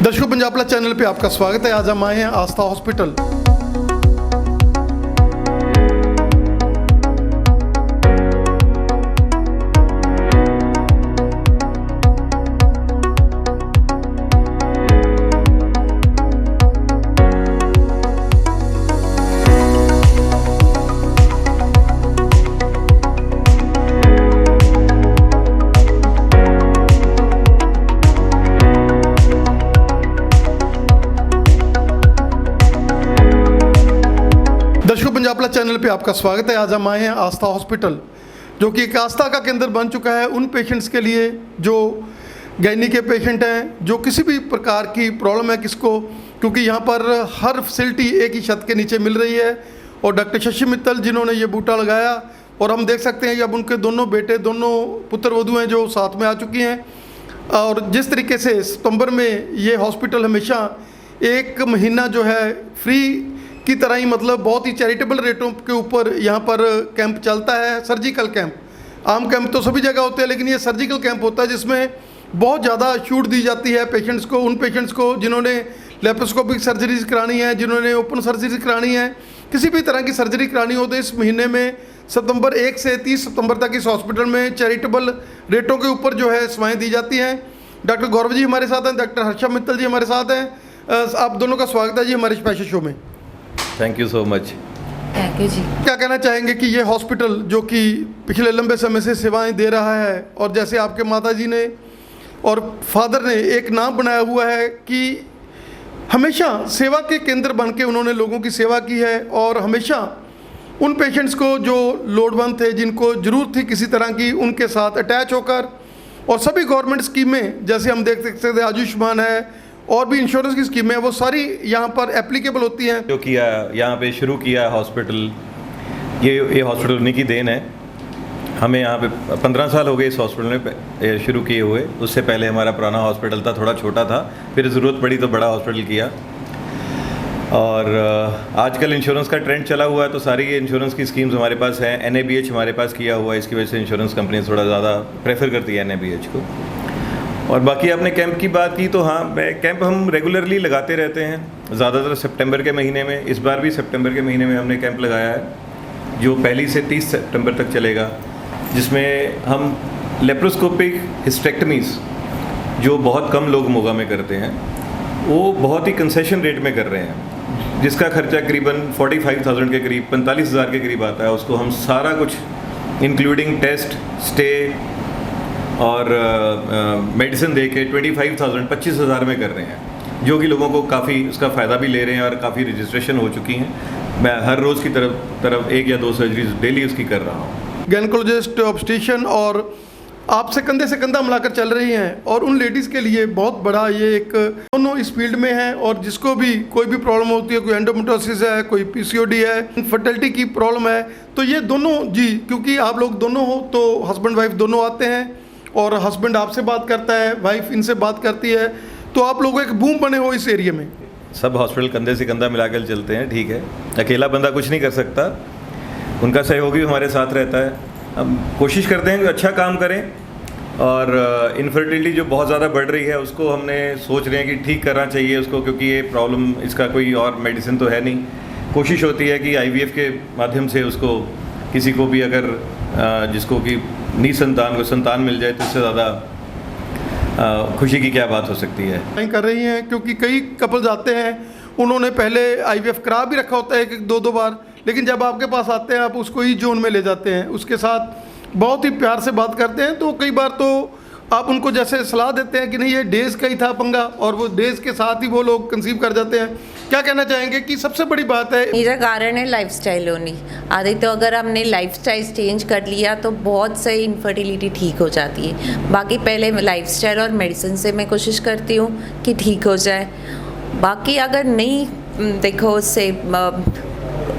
दर्शकों, Punjab plus channel पे आपका स्वागत है। आज हम आए हैं आस्था हॉस्पिटल। दर्शकों, पंजाब प्लस चैनल पे आपका स्वागत है। आज हम आए हैं आस्था हॉस्पिटल, जो कि एक आस्था का केंद्र बन चुका है उन पेशेंट्स के लिए जो गायनी के पेशेंट हैं, जो किसी भी प्रकार की प्रॉब्लम है किसको, क्योंकि यहाँ पर हर फैसिलिटी एक ही छत के नीचे मिल रही है। और डॉक्टर शशि मित्तल जिन्होंने ये बूटा लगाया, और हम देख सकते हैं कि अब उनके दोनों बेटे, दोनों पुत्र वधू हैं जो साथ में आ चुकी हैं। और जिस तरीके से सितंबर में ये हॉस्पिटल हमेशा एक महीना जो है फ्री की तरह ही, मतलब बहुत ही चैरिटेबल रेटों के ऊपर यहाँ पर कैंप चलता है, सर्जिकल कैंप। आम कैंप तो सभी जगह होते हैं, लेकिन ये सर्जिकल कैंप होता है जिसमें बहुत ज़्यादा छूट दी जाती है पेशेंट्स को, उन पेशेंट्स को जिन्होंने लेप्रोस्कोपिक सर्जरीज करानी है, जिन्होंने ओपन सर्जरी करानी है, किसी भी तरह की सर्जरी करानी हो। तो इस महीने में सितंबर 1 से 30 सितंबर तक इस हॉस्पिटल में चैरिटेबल रेटों के ऊपर जो है सेवाएँ दी जाती हैं। डॉक्टर गौरव जी हमारे साथ हैं, डॉक्टर हर्षा मित्तल जी हमारे साथ हैं। आप दोनों का स्वागत है जी हमारे स्पेशल शो में। Thank you so much. Thank you जी। क्या कहना चाहेंगे कि ये हॉस्पिटल जो कि पिछले लंबे समय से सेवाएं दे रहा है, और जैसे आपके माताजी ने और फादर ने एक नाम बनाया हुआ है कि हमेशा सेवा के केंद्र बन के उन्होंने लोगों की सेवा की है, और हमेशा उन पेशेंट्स को जो लोड़वंद थे, जिनको ज़रूरत थी किसी तरह की, उनके साथ अटैच होकर, और सभी गवर्नमेंट स्कीमें जैसे हम देख सकते हैं आयुष्मान है और भी इंश्योरेंस की स्कीमें हैं, वो सारी यहाँ पर एप्लीकेबल होती हैं। जो किया यहाँ पे शुरू किया हॉस्पिटल, ये हॉस्पिटल उन्हीं की देन है। हमें यहाँ पे 15 साल हो गए इस हॉस्पिटल में शुरू किए हुए। उससे पहले हमारा पुराना हॉस्पिटल था, थोड़ा छोटा था, फिर ज़रूरत पड़ी तो बड़ा हॉस्पिटल किया। और आजकल इंश्योरेंस का ट्रेंड चला हुआ है, तो सारी इंश्योरेंस की स्कीम्स हमारे पास हैं। NABH हमारे पास किया हुआ है, इसकी वजह से इंश्योरेंस कंपनी थोड़ा ज़्यादा प्रेफर करती है NABH को। और बाकी आपने कैंप की बात की, तो हाँ, कैंप हम रेगुलरली लगाते रहते हैं, ज़्यादातर सितंबर के महीने में। इस बार भी सितंबर के महीने में हमने कैंप लगाया है, जो 1 से 30 सितंबर तक चलेगा, जिसमें हम लेप्रोस्कोपिक हिस्टेक्टमीज़, जो बहुत कम लोग मोगा में करते हैं, वो बहुत ही कंसेशन रेट में कर रहे हैं, जिसका खर्चा करीबन 45,000 के करीब, 45,000 के करीब आता है। उसको हम सारा कुछ इंक्लूडिंग टेस्ट, स्टे और मेडिसिन दे के 25,000 में कर रहे हैं, जो कि लोगों को काफ़ी उसका फ़ायदा भी ले रहे हैं, और काफ़ी रजिस्ट्रेशन हो चुकी हैं। मैं हर रोज़ की तरफ 1 या 2 सर्जरीज डेली उसकी कर रहा हूँ। गायनेकोलॉजिस्ट, ऑब्स्टिशियन और आपसे कंधे से कंधा मिलाकर चल रही हैं, और उन लेडीज़ के लिए बहुत बड़ा ये एक, दोनों इस फील्ड में हैं, और जिसको भी कोई भी प्रॉब्लम होती है, कोई एंडोमेट्रियोसिस है, कोई PCOD है, फर्टिलिटी की प्रॉब्लम है, तो ये दोनों जी, क्योंकि आप लोग दोनों हो तो हस्बैंड वाइफ दोनों आते हैं, और हस्बैंड आपसे बात करता है, वाइफ इनसे बात करती है, तो आप लोग एक बूम बने हो इस एरिया में। सब हॉस्पिटल कंधे से कंधा मिलाकर चलते हैं, ठीक है। अकेला बंदा कुछ नहीं कर सकता, उनका सहयोगी हमारे साथ रहता है। हम कोशिश करते हैं कि अच्छा काम करें, और इनफर्टिलिटी जो बहुत ज़्यादा बढ़ रही है, उसको हमने सोच रहे हैं कि ठीक करना चाहिए उसको, क्योंकि ये प्रॉब्लम, इसका कोई और मेडिसिन तो है नहीं। कोशिश होती है कि IVF के माध्यम से उसको, किसी को भी अगर जिसको कि निसंतान को संतान मिल जाए, तो इससे ज़्यादा खुशी की क्या बात हो सकती है। नहीं कर रही हैं, क्योंकि कई कपल्स आते हैं, उन्होंने पहले IVF करा भी रखा होता है 1-2 बार, लेकिन जब आपके पास आते हैं, आप उसको ही जोन में ले जाते हैं, उसके साथ बहुत ही प्यार से बात करते हैं, तो कई बार तो आप उनको जैसे सलाह देते हैं कि नहीं, ये डेज का ही था पंगा, और वो डेज के साथ ही वो लोग कंसीव कर जाते हैं। क्या कहना चाहेंगे कि सबसे बड़ी बात है? मेरा कारण है लाइफस्टाइल होनी आदि, तो अगर हमने लाइफस्टाइल चेंज कर लिया तो बहुत सही इनफर्टिलिटी ठीक हो जाती है। बाकी पहले लाइफस्टाइल और मेडिसिन से मैं कोशिश करती हूँ कि ठीक हो जाए। बाकी अगर नहीं, देखो, उससे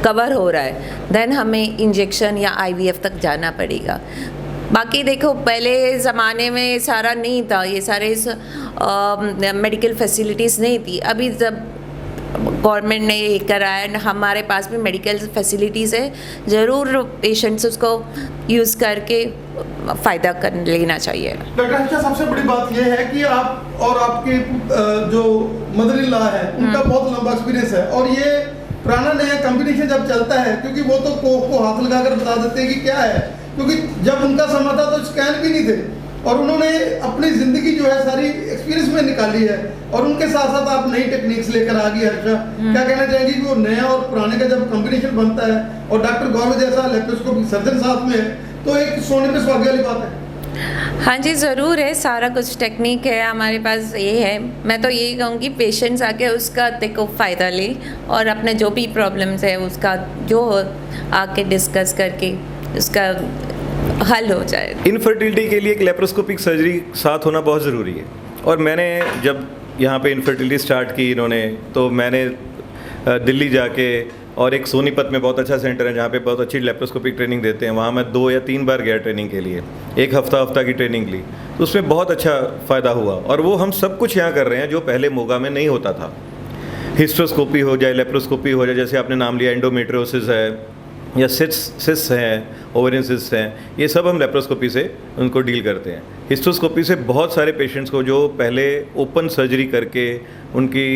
कवर हो रहा है, देन हमें इंजेक्शन या IVF तक जाना पड़ेगा। बाकी देखो, पहले ज़माने में सारा नहीं था, ये सारे मेडिकल फैसिलिटीज़ नहीं थी। अभी जब गवर्नमेंट ने ये कराया, हमारे पास भी मेडिकल फैसिलिटीज़ है, ज़रूर पेशेंट्स उसको यूज़ करके फ़ायदा कर लेना चाहिए। डॉक्टर हर्षा, सबसे बड़ी बात यह है कि आप और आपके जो मदर इन लॉ है उनका बहुत लंबा एक्सपीरियंस है, और ये पुराना नया कॉम्बिनेशन जब चलता है, क्योंकि वो तो कोक को हाथ लगाकर बता देते हैं कि क्या है, क्योंकि जब उनका समय था तो स्कैन भी नहीं थे, और उन्होंने अपनी ज़िंदगी जो है सारी एक्सपीरियंस में निकाली है, और उनके साथ साथ आप नई टेक्निक्स लेकर आ गई। हर्षा, क्या कहना चाहेंगी कि वो नया और पुराने का जब कॉम्बिनेशन बनता है और डॉक्टर गौरव जैसा लेप्रोस्कोपिक सर्जन साथ में है, तो एक सोने पे सुहागे वाली बात है। हाँ जी, ज़रूर है, सारा कुछ टेक्निक है हमारे पास, ये है। मैं तो यही कहूँगी पेशेंट्स आके उसका देखो फ़ायदा ले, और अपने जो भी प्रॉब्लम्स है उसका जो आके डिस्कस करके उसका हल हो जाए। इनफर्टिलिटी के लिए एक लेप्रोस्कोपिक सर्जरी साथ होना बहुत ज़रूरी है। और मैंने जब यहाँ पे इनफर्टिलिटी स्टार्ट की इन्होंने, तो मैंने दिल्ली जाके, और एक सोनीपत में बहुत अच्छा सेंटर है जहाँ पे बहुत अच्छी लेप्रोस्कोपिक ट्रेनिंग देते हैं, वहाँ मैं 2 या 3 बार गया ट्रेनिंग के लिए, एक हफ्ता की ट्रेनिंग ली, तो उसमें बहुत अच्छा फ़ायदा हुआ। और वो हम सब कुछ यहाँ कर रहे हैं जो पहले मोगा में नहीं होता था। हिस्ट्रोस्कोपी हो जाए, लेप्रोस्कोपी हो जाए, जैसे आपने नाम लिया एंडोमेट्रियोसिस है, या सिस हैं, ओवेरियन सिस हैं, ये सब हम लेप्रोस्कोपी से उनको डील करते हैं। हिस्ट्रोस्कोपी से बहुत सारे पेशेंट्स को जो पहले ओपन सर्जरी करके उनकी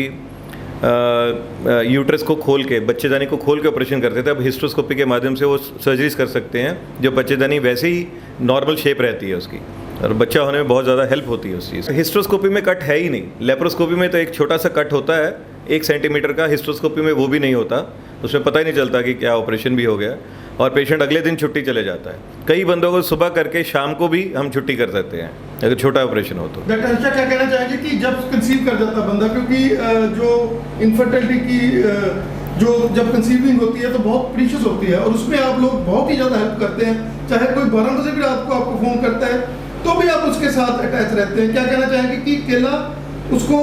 यूट्रस को खोल के, बच्चेदानी को खोल के ऑपरेशन करते थे, अब हिस्ट्रोस्कोपी के माध्यम से वो सर्जरीज कर सकते हैं, जो बच्चेदानी वैसे ही नॉर्मल शेप रहती है उसकी, और बच्चा होने में बहुत ज़्यादा हेल्प होती है उस चीज़। हिस्ट्रोस्कोपी में कट है ही नहीं, लेप्रोस्कोपी में तो एक छोटा सा कट होता है 1 सेंटीमीटर का, हिस्ट्रोस्कोपी में वो भी नहीं होता, उसमें पता ही नहीं चलता कि क्या ऑपरेशन भी हो गया, और पेशेंट अगले दिन छुट्टी चले जाता है। कई बंदों को सुबह करके शाम को भी हम छुट्टी कर सकते हैं अगर छोटा ऑपरेशन हो तो। डॉक्टर हर्षा, क्या कहना चाहेंगे कि जब कंसीव कर जाता बंदा, क्योंकि जो इनफर्टिलिटी की जो जब कंसीविंग होती है तो बहुत प्रीशियस होती है, और उसमें आप लोग बहुत ही ज़्यादा हेल्प करते हैं, चाहे कोई 12 बजे भी रात को आपको फ़ोन करता है तो भी आप उसके साथ अटैच रहते हैं। क्या कहना चाहेंगे कि केवल उसको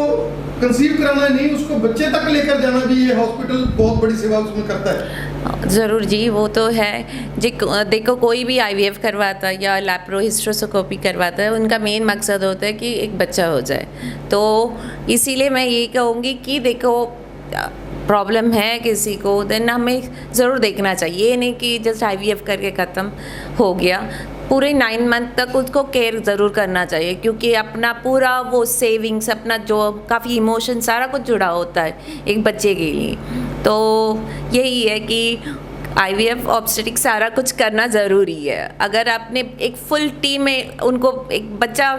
कंसीव कराना नहीं, उसको बच्चे तक लेकर जाना भी ये हॉस्पिटल बहुत बड़ी सेवा उसमें करता है? ज़रूर जी, वो तो है जी। देखो, कोई भी IVF करवाता है या लैप्रो हिस्ट्रोस्कोपी करवाता है, उनका मेन मकसद होता है कि एक बच्चा हो जाए। तो इसीलिए मैं ये कहूँगी कि देखो, प्रॉब्लम है किसी को, देन हमें ज़रूर देखना चाहिए, ये नहीं कि जस्ट IVF करके ख़त्म हो गया। पूरे 9 मंथ तक उसको केयर ज़रूर करना चाहिए, क्योंकि अपना पूरा वो सेविंग्स, अपना जो काफ़ी इमोशन सारा कुछ जुड़ा होता है एक बच्चे के लिए। तो यही है कि IVF ऑब्स्टेटिक सारा कुछ करना ज़रूरी है। अगर आपने एक फुल टीम में उनको एक बच्चा,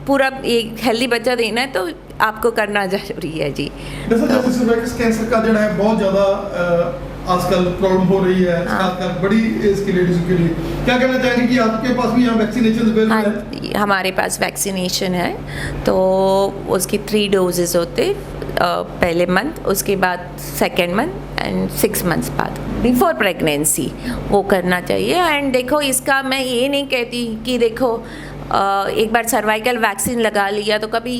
पूरा एक हेल्दी बच्चा देना है तो आपको करना ज़रूरी है जी। जैसे सर्वाइकल कैंसर का जो है बहुत ज़्यादा आजकल प्रॉब्लम हो रही है, खासकर बड़ी एज की लेडीज के लिए, क्या कहना चाहेंगे कि आपके पास भी यहाँ वैक्सीनेशन अवेलेबल है? हमारे पास वैक्सीनेशन है, तो उसकी 3 डोजेस होते, पहले मंथ, उसके बाद 2nd मंथ एंड 6 मंथ्स बाद बिफोर प्रेगनेंसी वो करना चाहिए। एंड देखो, इसका मैं ये नहीं कहती कि देखो एक बार सर्वाइकल वैक्सीन लगा लिया तो कभी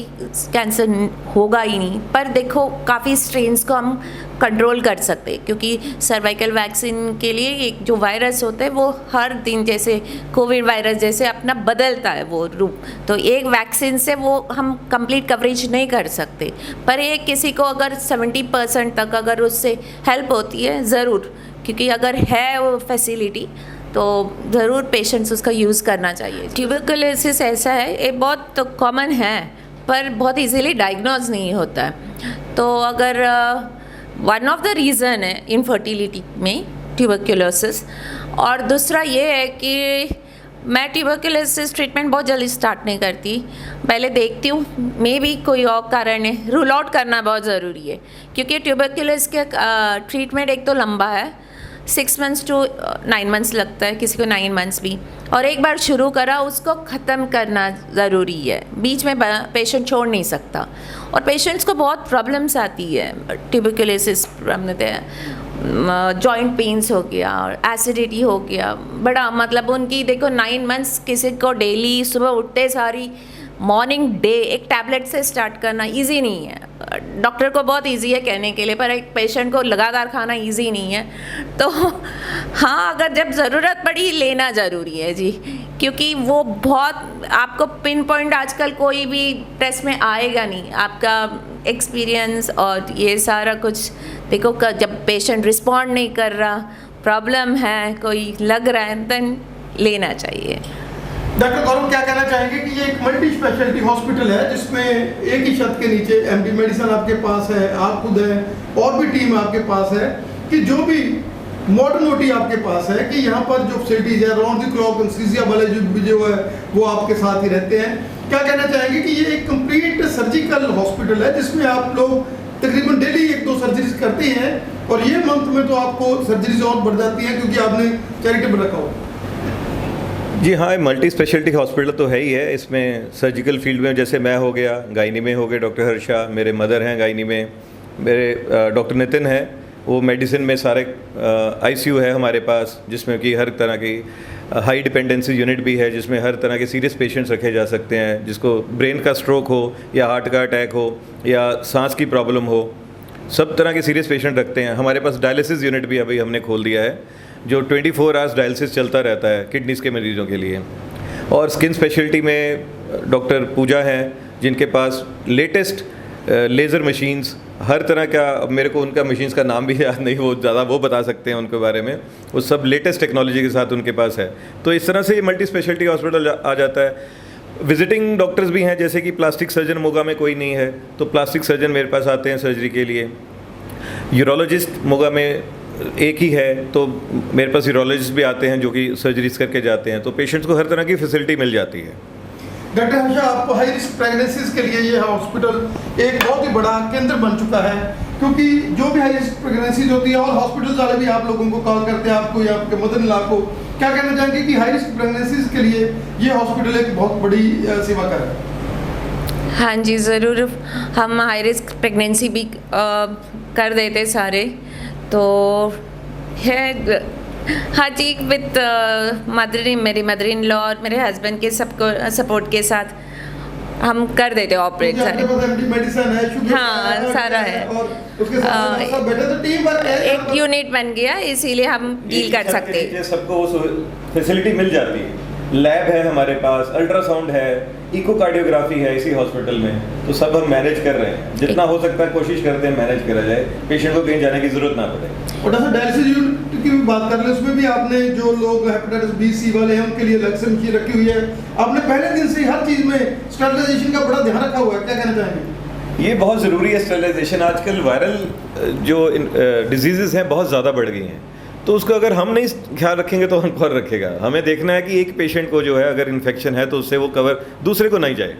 कैंसर होगा ही नहीं, पर देखो काफ़ी स्ट्रेन्स को हम कंट्रोल कर सकते हैं, क्योंकि सर्वाइकल वैक्सीन के लिए एक जो वायरस होता है वो हर दिन, जैसे कोविड वायरस जैसे अपना बदलता है वो रूप, तो एक वैक्सीन से वो हम कंप्लीट कवरेज नहीं कर सकते, पर एक किसी को अगर 70% तक अगर उससे हेल्प होती है ज़रूर, क्योंकि अगर है वो फैसिलिटी तो ज़रूर पेशेंट्स उसका यूज़ करना चाहिए। ट्यूबरकुलोसिस ऐसा है, ये बहुत कॉमन है पर बहुत इजीली डायग्नोज नहीं होता है। तो अगर वन ऑफ द रीज़न है इनफर्टिलिटी में ट्यूबरकुलोसिस, और दूसरा ये है कि मैं ट्यूबरकुलोसिस ट्रीटमेंट बहुत जल्दी स्टार्ट नहीं करती, पहले देखती हूँ मे बी कोई और कारण है, रूल आउट करना बहुत ज़रूरी है, क्योंकि ट्यूबरकुलोसिस के ट्रीटमेंट एक तो लंबा है, 6 मंथ्स टू 9 मंथ्स लगता है, किसी को 9 मंथ्स भी, और एक बार शुरू करा उसको ख़त्म करना ज़रूरी है, बीच में पेशेंट छोड़ नहीं सकता। और पेशेंट्स को बहुत प्रॉब्लम्स आती है, ट्यूबरकुलोसिस जॉइंट पेन्स हो गया और एसिडिटी हो गया, बड़ा मतलब उनकी देखो 9 मंथ्स किसी को डेली सुबह उठते सारी मॉर्निंग डे एक टैबलेट से स्टार्ट करना इजी नहीं है। डॉक्टर को बहुत इजी है कहने के लिए, पर एक पेशेंट को लगातार खाना इजी नहीं है। तो हाँ, अगर जब ज़रूरत पड़ी लेना ज़रूरी है जी, क्योंकि वो बहुत आपको पिन पॉइंट आजकल कोई भी टेस्ट में आएगा नहीं। आपका एक्सपीरियंस और ये सारा कुछ देखो, जब पेशेंट रिस्पॉन्ड नहीं कर रहा, प्रॉब्लम है, कोई लग रहा है, देन लेना चाहिए। डॉक्टर गौरव क्या कहना चाहेंगे कि ये एक मल्टी स्पेशलिटी हॉस्पिटल है जिसमें एक ही छत के नीचे एमडी मेडिसिन आपके पास है, आप खुद हैं और भी टीम आपके पास है, कि जो भी मॉडर्न ओटी आपके पास है, कि यहाँ पर जो फैसिलिटीज है राउंड द क्लॉक एनेस्थीसिया वाले जो है वो आपके साथ ही रहते हैं। क्या कहना चाहेंगे कि ये एक कंप्लीट सर्जिकल हॉस्पिटल है जिसमें आप लोग तकरीबन डेली 1-2 सर्जरीज करते हैं, और ये मंथ में तो आपको सर्जरीज और बढ़ जाती हैं क्योंकि आपने चैरिटेबल रखा हो। जी हाँ, मल्टी स्पेशलिटी हॉस्पिटल तो है ही है। इसमें सर्जिकल फील्ड में जैसे मैं हो गया, गायनी में हो गए डॉक्टर हर्षा, मेरे मदर हैं गायनी में, मेरे डॉक्टर नितिन हैं, वो मेडिसिन में सारे आईसीयू है हमारे पास, जिसमें कि हर तरह की हाई डिपेंडेंसी यूनिट भी है, जिसमें हर तरह के सीरियस पेशेंट्स रखे जा सकते हैं, जिसको ब्रेन का स्ट्रोक हो या हार्ट का अटैक हो या सांस की प्रॉब्लम हो, सब तरह के सीरियस पेशेंट रखते हैं। हमारे पास डायलिसिस यूनिट भी अभी हमने खोल दिया है, जो 24 आवर्स डायलिसिस चलता रहता है किडनीज़ के मरीजों के लिए। और स्किन स्पेशलिटी में डॉक्टर पूजा हैं, जिनके पास लेटेस्ट लेज़र मशीन्स, हर तरह का, अब मेरे को उनका मशीन्स का नाम भी याद नहीं, वो ज़्यादा वो बता सकते हैं उनके बारे में, वो सब लेटेस्ट टेक्नोलॉजी के साथ उनके पास है। तो इस तरह से ये मल्टी स्पेशलिटी हॉस्पिटल आ जाता है। विजिटिंग डॉक्टर्स भी हैं, जैसे कि प्लास्टिक सर्जन मोगा में कोई नहीं है तो प्लास्टिक सर्जन मेरे पास आते हैं सर्जरी के लिए। यूरोलॉजिस्ट मोगा में एक ही है तो मेरे पास यूरोलॉजिस्ट भी आते हैं जो कि सर्जरीज करके जाते हैं, तो पेशेंट्स को हर तरह की फैसिलिटी मिल जाती है। डॉक्टर हर्षा, आपको हाई रिस्क प्रेगनेंसीज के लिए ये हॉस्पिटल एक बहुत ही बड़ा केंद्र बन चुका है, क्योंकि जो भी हाई रिस्क प्रेगनेंसीज होती है, और हॉस्पिटल वाले भी आप लोगों को कॉल करते हैं, आपको या आपके मदर इन लॉ को, क्या कहना चाहेंगे कि हाई रिस्क प्रेगनेंसीज के लिए ये हॉस्पिटल एक बहुत बड़ी सेवा कर रहा है? हाँ जी, ज़रूर। हम हाई रिस्क प्रेगनेंसी भी कर देते सारे, तो है हाँ जी, विद मेरी मदर इन लॉ और मेरे हस्बैंड के सबको सपोर्ट के साथ हम कर देते ऑपरेट सारे। मेडिसिन है, शुगर हाँ, सारा है, और उसके साथ सब बैठे तो टीम वर्क है, एक यूनिट बन गया, इसीलिए हम डील कर सकते हैं। सबको वो फैसिलिटी मिल जाती है। लैब है हमारे पास, अल्ट्रासाउंड है, इकोकार्डियोग्राफी है इसी हॉस्पिटल में, तो सब हम मैनेज कर रहे हैं। जितना हो सकता है कोशिश करते हैं मैनेज करा जाए, पेशेंट को कहीं जाने की जरूरत ना पड़े। और डॉक्टर डायलिसिस यूनिट की भी बात कर ले, उसमें भी आपने जो लोग हेपेटाइटिस बी सी वाले हैं उनके लिए लक्ष्य की रखी हुई है। आपने पहले दिन से ही हर चीज़ में स्टरलाइजेशन का बड़ा ध्यान रखा हुआ है, क्या कहना चाहेंगे? ये बहुत ज़रूरी है स्टरलाइजेशन। आजकल वायरल जो डिजीज़ हैं बहुत ज़्यादा बढ़ गई हैं, तो उसको अगर हम नहीं ख्याल रखेंगे तो हम कौन रखेगा। हमें देखना है कि एक पेशेंट को जो है अगर इन्फेक्शन है तो उससे वो कवर दूसरे को नहीं जाए,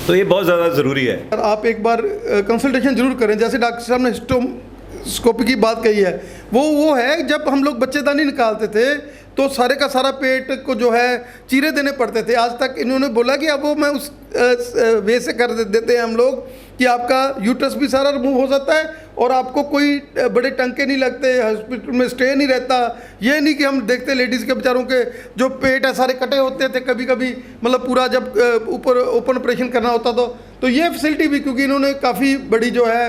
तो ये बहुत ज़्यादा ज़रूरी है। आप एक बार कंसल्टेशन जरूर करें। जैसे डॉक्टर साहब ने हिस्टोस्कोपी की बात कही है, वो है जब हम लोग बच्चेदानी निकालते थे तो सारे का सारा पेट को जो है चीरे देने पड़ते थे। आज तक इन्होंने बोला कि अब वो मैं उस वे से कर देते हैं हम लोग कि आपका यूट्रस भी सारा रिमूव हो जाता है और आपको कोई बड़े टंके नहीं लगते, हॉस्पिटल में स्टे नहीं रहता। ये नहीं कि हम देखते लेडीज़ के बेचारों के जो पेट है सारे कटे होते थे कभी कभी, मतलब पूरा जब ऊपर ओपन ऑपरेशन करना होता तो ये फैसिलिटी भी, क्योंकि इन्होंने काफ़ी बड़ी जो है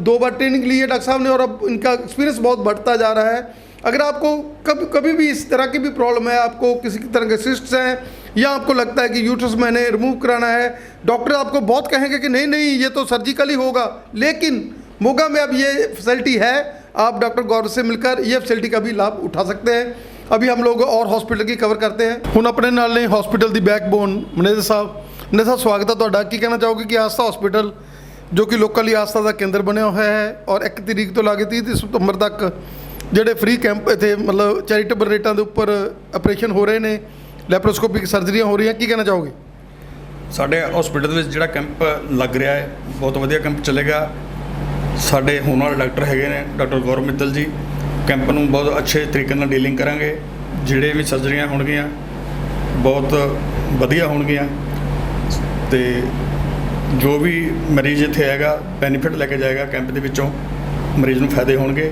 2 बार ट्रेनिंग ली है डॉक्टर साहब ने, और अब इनका एक्सपीरियंस बहुत बढ़ता जा रहा है। अगर आपको कभी भी इस तरह की भी प्रॉब्लम है, आपको किसी तरह के सिस्ट्स हैं या आपको लगता है कि यूट्रस मैंने रिमूव कराना है, डॉक्टर आपको बहुत कहेंगे कि नहीं ये तो सर्जिकल ही होगा, लेकिन मोगा में अब ये फैसिलिटी है। आप डॉक्टर गौरव से मिलकर ये फैसिलिटी का भी लाभ उठा सकते हैं। अभी हम लोग और हॉस्पिटल की कवर करते हैं। ਹੁਣ ਆਪਣੇ ਨਾਲ ਨੇ हॉस्पिटल ਦੀ बैकबोन मैनेजर साहब स्वागत है ਤੁਹਾਡਾ। ਕੀ ਕਹਿਣਾ ਚਾਹੋਗੇ ਕਿ ਆਸਥਾ ਹਸਪੀਟਲ ਜੋ ਕਿ ਲੋਕਾਂ ਲਈ ਆਸਥਾ ਦਾ ਕੇਂਦਰ ਬਣਿਆ ਹੋਇਆ ਹੈ ਔਰ 1 ਤਰੀਕ ਤੋਂ ਲਾ ਕੇ 30 ਸਤੰਬਰ ਤੱਕ ਜਿਹੜੇ ਫ੍ਰੀ ਕੈਂਪ ਇੱਥੇ ਮਤਲਬ ਚੈਰੀਟੇਬਲ ਰੇਟਾਂ ਦੇ ਉੱਪਰ ਆਪਰੇਸ਼ਨ ਹੋ ਰਹੇ ਨੇ, ਲੈਪਰੋਸਕੋਪਿਕ ਸਰਜਰੀਆਂ ਹੋ ਰਹੀਆਂ, ਕੀ ਕਹਿਣਾ ਚਾਹੋਗੇ? ਸਾਡੇ ਹਸਪੀਟਲ ਵਿੱਚ ਜਿਹੜਾ ਕੈਂਪ ਲੱਗ ਰਿਹਾ ਹੈ ਬਹੁਤ ਵਧੀਆ ਕੈਂਪ ਚੱਲੇਗਾ। ਸਾਡੇ ਹੋਣ ਵਾਲੇ ਡਾਕਟਰ ਹੈਗੇ ਨੇ ਡਾਕਟਰ ਗੌਰਵ ਮਿੱਤਲ ਜੀ, ਕੈਂਪ ਨੂੰ ਬਹੁਤ ਅੱਛੇ ਤਰੀਕੇ ਨਾਲ ਡੀਲਿੰਗ ਕਰਾਂਗੇ। ਜਿਹੜੇ ਵੀ ਸਰਜਰੀਆਂ ਹੋਣਗੀਆਂ ਬਹੁਤ ਵਧੀਆ ਹੋਣਗੀਆਂ ਤੇ ਜੋ ਵੀ ਮਰੀਜ਼ ਇੱਥੇ ਆਏਗਾ ਬੈਨੀਫਿਟ ਲੈ ਕੇ ਜਾਏਗਾ ਕੈਂਪ ਦੇ ਵਿੱਚੋਂ, ਮਰੀਜ਼ ਨੂੰ ਫਾਇਦੇ ਹੋਣਗੇ।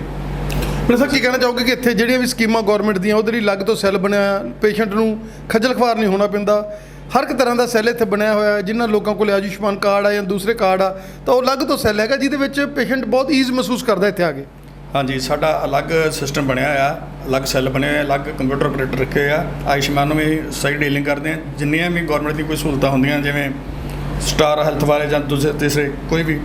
ਮੈਨੂੰ ਸਰ ਕੀ ਕਹਿਣਾ ਚਾਹੋਗੇ ਕਿ ਇੱਥੇ ਜਿਹੜੀਆਂ ਵੀ ਸਕੀਮਾਂ ਗਵਰਨਮੈਂਟ ਦੀਆਂ ਉਹਦੇ ਲਈ ਅਲੱਗ ਤੋਂ ਸੈੱਲ ਬਣਿਆ, ਪੇਸ਼ੈਂਟ ਨੂੰ ਖੱਜਲ ਖਵਾਰ ਨਹੀਂ ਹੋਣਾ ਪੈਂਦਾ, ਹਰ ਇੱਕ ਤਰ੍ਹਾਂ ਦਾ ਸੈੱਲ ਇੱਥੇ ਬਣਿਆ ਹੋਇਆ ਹੈ। ਜਿਨ੍ਹਾਂ ਲੋਕਾਂ ਕੋਲ ਆਯੁਸ਼ਮਾਨ ਕਾਰਡ ਆ ਜਾਂ ਦੂਸਰੇ ਕਾਰਡ ਆ ਤਾਂ ਉਹ ਅਲੱਗ ਤੋਂ ਸੈੱਲ ਹੈਗਾ ਜਿਹਦੇ ਵਿੱਚ ਪੇਸ਼ੈਂਟ ਬਹੁਤ ਈਜ਼ ਮਹਿਸੂਸ ਕਰਦਾ ਇੱਥੇ ਆ ਕੇ। ਹਾਂਜੀ, ਸਾਡਾ ਅਲੱਗ ਸਿਸਟਮ ਬਣਿਆ ਆ, ਅਲੱਗ ਸੈੱਲ ਬਣੇ ਹੋਏ ਆ, ਅਲੱਗ ਕੰਪਿਊਟਰ ਆਪਰੇਟਰ ਰੱਖੇ ਆ। ਆਯੁਸ਼ਮਾਨ ਨੂੰ ਵੀ ਸਹੀ ਡੀਲਿੰਗ ਕਰਦੇ ਆ। ਜਿੰਨੀਆਂ ਵੀ ਗੌਰਮੈਂਟ ਦੀ ਕੋਈ ਸਹੂਲਤਾਂ ਹੁੰਦੀਆਂ ਜਿਵੇਂ ਸਟਾਰ ਹੈਲਥ ਵਾਲੇ ਜਾਂ ਦੂਸਰੇ ਤੀਸਰੇ ਕੋਈ ਵੀ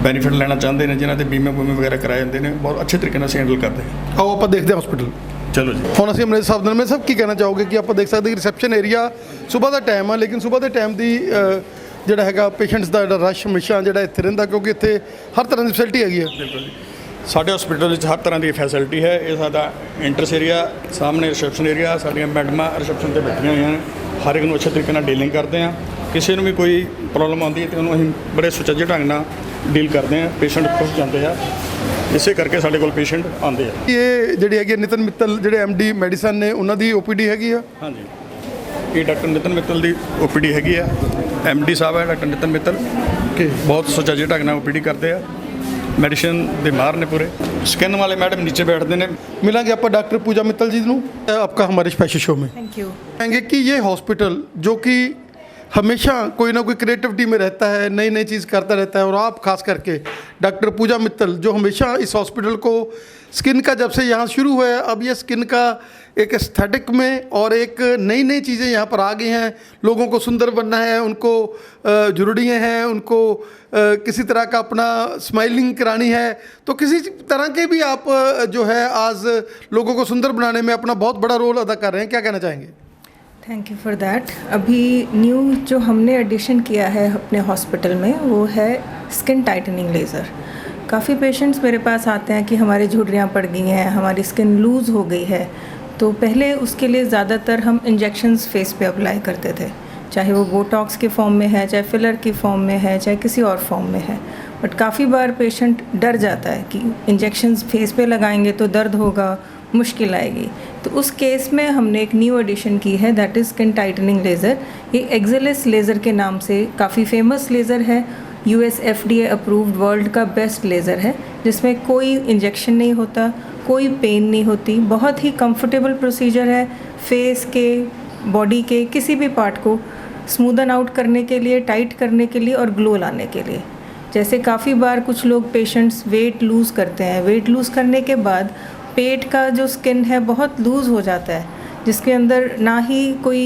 ਬੈਨੀਫਿਟ ਲੈਣਾ ਚਾਹੁੰਦੇ ਨੇ, ਜਿਨ੍ਹਾਂ ਦੇ ਬੀਮੇ ਵਗੈਰਾ ਕਰਾਏ ਜਾਂਦੇ ਨੇ, ਬਹੁਤ ਅੱਛੇ ਤਰੀਕੇ ਨਾਲ ਅਸੀਂ ਹੈਂਡਲ ਕਰਦੇ ਹਾਂ। ਆਓ ਆਪਾਂ ਦੇਖਦੇ ਹਾਂ ਹਸਪੀਟਲ। ਚਲੋ ਜੀ। ਹੁਣ ਅਸੀਂ ਅੰਮ੍ਰਿਤ ਸਾਹਿਬ ਦੇ ਸਭ ਕੀ ਕਹਿਣਾ ਚਾਹੋਗੇ ਕਿ ਆਪਾਂ ਦੇਖ ਸਕਦੇ ਕਿ ਰਿਸੈਪਸ਼ਨ ਏਰੀਆ ਸਵੇਰ ਦਾ ਟਾਈਮ ਆ, ਲੇਕਿਨ ਸਵੇਰ ਦੇ ਟਾਈਮ ਦੀ ਜਿਹੜਾ ਹੈਗਾ ਪੇਸ਼ੈਂਟਸ ਦਾ ਜਿਹੜਾ ਰਸ਼ ਹਮੇਸ਼ਾ ਜਿਹੜਾ ਇੱਥੇ ਰਹਿੰਦਾ, ਕਿਉਂਕਿ ਇੱਥੇ ਹਰ ਤਰ੍ਹਾਂ ਦੀ ਫੈਸਿਲਿਟੀ ਹੈਗੀ ਹੈ। ਬਿਲਕੁਲ ਜੀ, ਸਾਡੇ ਹਸਪੀਟਲ ਵਿੱਚ ਹਰ ਤਰ੍ਹਾਂ ਦੀ ਫੈਸਿਲਿਟੀ ਹੈ। ਇਹ ਸਾਡਾ ਐਂਟਰਸ ਏਰੀਆ, ਸਾਹਮਣੇ ਰਿਸੈਪਸ਼ਨ ਏਰੀਆ, ਸਾਡੀਆਂ ਮੈਡਮਾਂ ਰਿਸੈਪਸ਼ਨ 'ਤੇ ਬੈਠੀਆਂ ਹੋਈਆਂ ਨੇ। ਹਰ ਇੱਕ ਨੂੰ ਅੱਛੇ ਤਰੀਕੇ ਨਾਲ ਡੀਲਿੰਗ ਕਰਦੇ ਹਾਂ। ਕਿਸੇ ਨੂੰ ਵੀ ਕੋਈ ਪ੍ਰੋਬਲਮ ਆਉਂਦੀ ਹੈ ਤਾਂ ਉਹਨੂੰ ਅਸੀਂ ਬੜੇ ਸੁਚੱਜੇ ਢੰਗ ਨਾਲ ਡੀਲ ਕਰਦੇ ਹਾਂ। ਪੇਸ਼ੈਂਟ ਖੁਸ਼ ਜਾਂਦੇ ਆ, ਇਸੇ ਕਰਕੇ ਸਾਡੇ ਕੋਲ ਪੇਸ਼ੈਂਟ ਆਉਂਦੇ ਆ। ਇਹ ਜਿਹੜੀ ਹੈਗੀ ਨਿਤਨ ਮਿੱਤਲ ਜਿਹੜੇ ਐਮਡੀ ਮੈਡੀਸਨ ਨੇ ਉਹਨਾਂ ਦੀ ਓਪੀਡੀ ਹੈਗੀ ਆ। ਹਾਂਜੀ, ਇਹ ਡਾਕਟਰ ਨਿਤਨ ਮਿੱਤਲ ਦੀ ਓਪੀਡੀ ਹੈਗੀ ਆ। ਐਮਡੀ ਸਾਹਿਬ ਹੈ ਡਾਕਟਰ ਨਿਤਨ ਮਿੱਤਲ, ਕਿ ਬਹੁਤ ਸੁਚੱਜੇ ਢੰਗ ਨਾਲ ਓਪੀਡੀ ਕਰਦੇ ਆ। ਮੈਡੀਸਨ ਦੇ ਮਾਹਰ ਨੇ ਪੂਰੇ। स्किन वाले मैडम नीचे बैठते हैं। मिलेंगे आपका डॉक्टर पूजा मित्तल जी ਨੂੰ आपका हमारे स्पेशल शो में। Thank you. कहेंगे कि ये हॉस्पिटल जो कि हमेशा कोई ना कोई क्रिएटिविटी में रहता है, नई नई चीज़ करता रहता है, और आप खास करके डॉक्टर पूजा मित्तल जो हमेशा इस हॉस्पिटल को स्किन का जब से यहाँ शुरू हुआ है, अब ये स्किन का एक एस्थेटिक में और एक नई नई चीज़ें यहाँ पर आ गई हैं। लोगों को सुंदर बनना है, उनको जुड़ियाँ हैं, उनको किसी तरह का अपना स्माइलिंग करानी है, तो किसी तरह के भी आप जो है आज लोगों को सुंदर बनाने में अपना बहुत बड़ा रोल अदा कर रहे हैं। क्या कहना चाहेंगे? Thank you for that. अभी न्यू जो हमने एडिशन किया है अपने हॉस्पिटल में वो है स्किन टाइटनिंग लेज़र। काफ़ी पेशेंट्स मेरे पास आते हैं कि हमारी झुर्रियाँ पड़ गई हैं, हमारी स्किन लूज़ हो गई है, तो पहले उसके लिए ज़्यादातर हम इंजेक्शंस फेस पे अप्लाई करते थे, चाहे वो बोटॉक्स के फॉर्म में है, चाहे फिलर की फॉर्म में है, चाहे किसी और फॉर्म में है। बट काफ़ी बार पेशेंट डर जाता है कि इंजेक्शंस फेस पे लगाएंगे तो दर्द होगा, मुश्किल आएगी। तो उस केस में हमने एक न्यू एडिशन की है, that is skin tightening laser. ये एक्सेलिस लेज़र के नाम से काफ़ी फेमस लेज़र है, US FDA अप्रूव्ड वर्ल्ड का बेस्ट लेज़र है, जिसमें कोई इंजेक्शन नहीं होता, कोई पेन नहीं होती, बहुत ही कंफर्टेबल प्रोसीजर है। फेस के, बॉडी के किसी भी पार्ट को स्मूदन आउट करने के लिए, टाइट करने के लिए और ग्लो लाने के लिए। जैसे काफ़ी बार कुछ लोग पेशेंट्स वेट लूज़ करते हैं, वेट लूज़ करने के बाद पेट का जो स्किन है बहुत लूज़ हो जाता है, जिसके अंदर ना ही कोई